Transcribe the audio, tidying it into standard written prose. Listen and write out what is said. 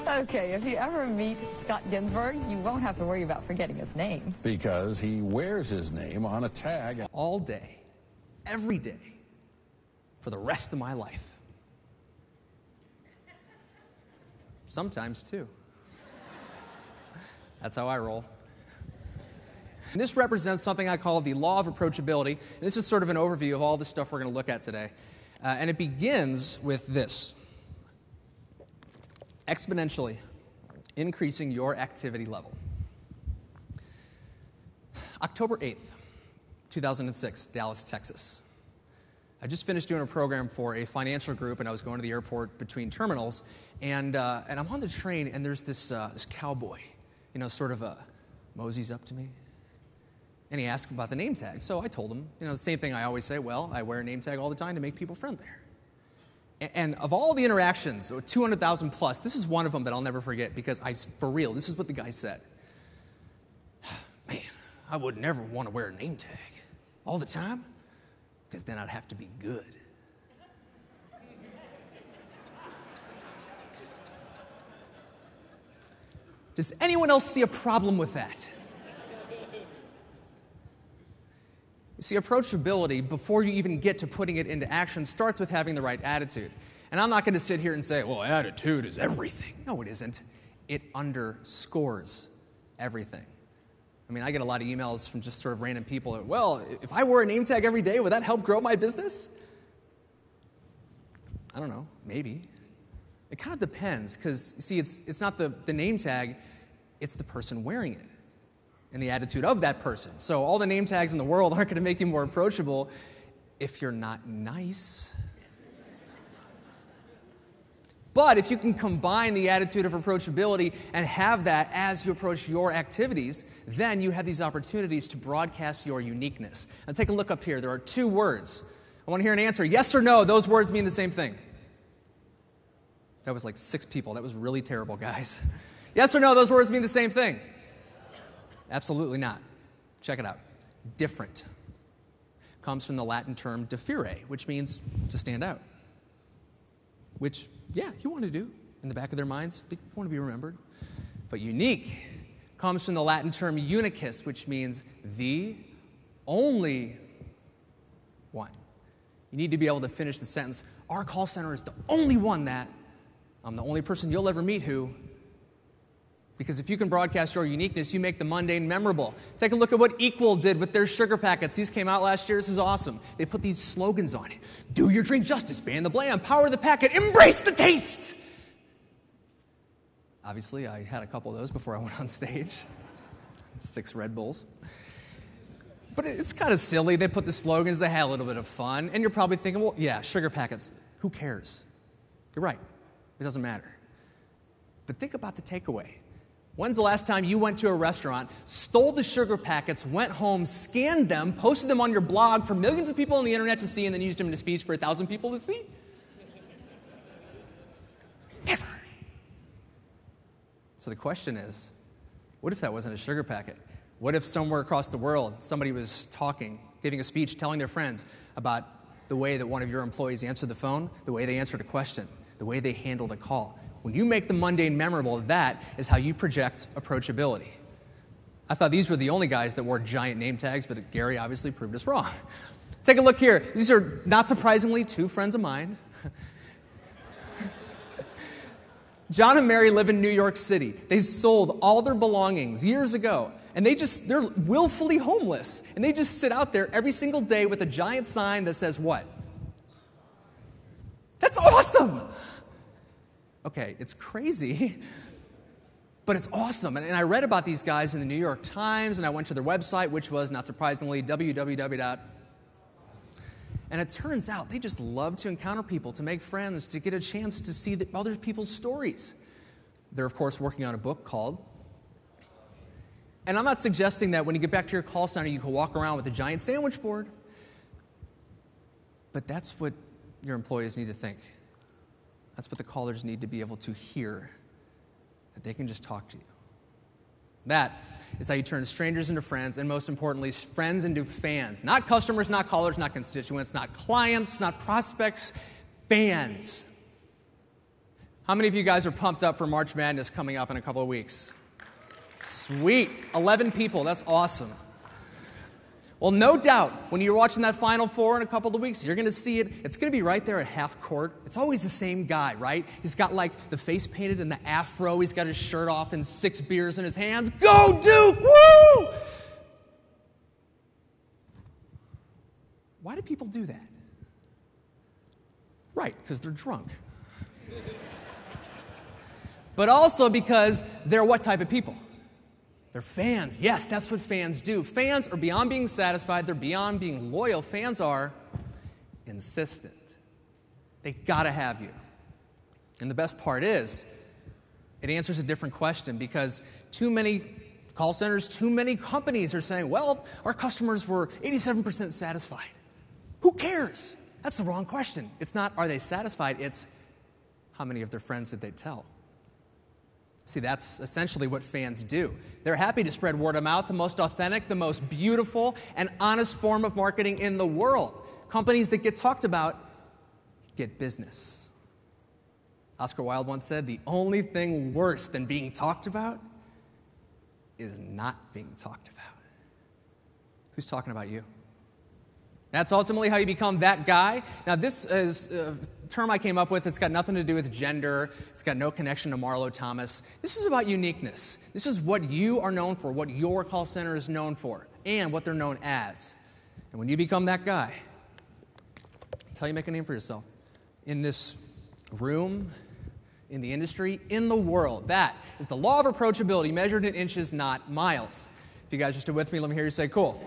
Okay, if you ever meet Scott Ginsberg, you won't have to worry about forgetting his name. Because he wears his name on a tag. All day, every day, for the rest of my life. Sometimes, too. That's how I roll. And this represents something I call the law of approachability. And this is sort of an overview of all the stuff we're going to look at today. And it begins with this. Exponentially increasing your activity level. October 8th, 2006, Dallas, Texas. I just finished doing a program for a financial group, and I was going to the airport between terminals, and I'm on the train, and there's this cowboy, sort of moseys up to me, and he asked about the name tag. So I told him, the same thing I always say, well, I wear a name tag all the time to make people friendlier. And of all the interactions, 200,000 plus, this is one of them that I'll never forget because for real, this is what the guy said. Man, I would never want to wear a name tag all the time because then I'd have to be good. Does anyone else see a problem with that? You see, approachability, before you even get to putting it into action, starts with having the right attitude. And I'm not going to sit here and say, well, attitude is everything. No, it isn't. It underscores everything. I mean, I get a lot of emails from just sort of random people. Well, if I wore a name tag every day, would that help grow my business? I don't know. Maybe. It kind of depends because, you see, it's not the name tag. It's the person wearing it and the attitude of that person. So all the name tags in the world aren't going to make you more approachable if you're not nice. But if you can combine the attitude of approachability and have that as you approach your activities, then you have these opportunities to broadcast your uniqueness. Now take a look up here. There are two words. I want to hear an answer. Yes or no, those words mean the same thing. That was like 6 people. That was really terrible, guys. Yes or no, those words mean the same thing. Absolutely not. Check it out. Different comes from the Latin term differe, which means to stand out. Which, yeah, you want to do in the back of their minds. They want to be remembered. But unique comes from the Latin term unicus, which means the only one. You need to be able to finish the sentence. Our call center is the only one that I'm the only person you'll ever meet who. Because if you can broadcast your uniqueness, you make the mundane memorable. Take a look at what Equal did with their sugar packets. These came out last year. This is awesome. They put these slogans on it. Do your drink justice, ban the bland, power the packet, embrace the taste. Obviously, I had a couple of those before I went on stage. 6 Red Bulls. But it's kind of silly. They put the slogans. They had a little bit of fun. And you're probably thinking, well, yeah, sugar packets. Who cares? You're right. It doesn't matter. But think about the takeaway. When's the last time you went to a restaurant, stole the sugar packets, went home, scanned them, posted them on your blog for millions of people on the internet to see, and then used them in a speech for 1,000 people to see? Never. So the question is, what if that wasn't a sugar packet? What if somewhere across the world somebody was talking, giving a speech, telling their friends about the way that one of your employees answered the phone, the way they answered a question, the way they handled a call? When you make the mundane memorable, that is how you project approachability. I thought these were the only guys that wore giant name tags, but Gary obviously proved us wrong. Take a look here. These are, not surprisingly, 2 friends of mine. John and Mary live in New York City. They sold all their belongings years ago, and they're willfully homeless. And they just sit out there every single day with a giant sign that says what? That's awesome! Okay, it's crazy, but it's awesome. And I read about these guys in the New York Times, and I went to their website, which was, not surprisingly, www. And it turns out they just love to encounter people, to make friends, to get a chance to see other people's stories. They're, of course, working on a book called. And I'm not suggesting that when you get back to your call center, you can walk around with a giant sandwich board. But that's what your employees need to think. That's what the callers need to be able to hear, that they can just talk to you. That is how you turn strangers into friends, and most importantly, friends into fans. Not customers, not callers, not constituents, not clients, not prospects, fans. How many of you guys are pumped up for March Madness coming up in a couple of weeks? Sweet. 11 people. That's awesome. Well, no doubt, when you're watching that Final Four in a couple of weeks, you're going to see it. It's going to be right there at half court. It's always the same guy, right? He's got, like, the face painted and the afro. He's got his shirt off and 6 beers in his hands. Go, Duke! Woo! Why do people do that? Right, because they're drunk. But also because they're what type of people? They're fans. Yes, that's what fans do. Fans are beyond being satisfied. They're beyond being loyal. Fans are insistent. They gotta have you. And the best part is, it answers a different question because too many call centers, too many companies are saying, well, our customers were 87% satisfied. Who cares? That's the wrong question. It's not, are they satisfied? It's, how many of their friends did they tell? See, that's essentially what fans do. They're happy to spread word of mouth, the most authentic, the most beautiful, and honest form of marketing in the world. Companies that get talked about get business. Oscar Wilde once said, the only thing worse than being talked about is not being talked about. Who's talking about you? That's ultimately how you become that guy. Now, this is a term I came up with. It's got nothing to do with gender. It's got no connection to Marlo Thomas. This is about uniqueness. This is what you are known for, what your call center is known for, and what they're known as. And when you become that guy, that's how you make a name for yourself. In this room, in the industry, in the world. That is the law of approachability measured in inches, not miles. If you guys are still with me, let me hear you say, cool.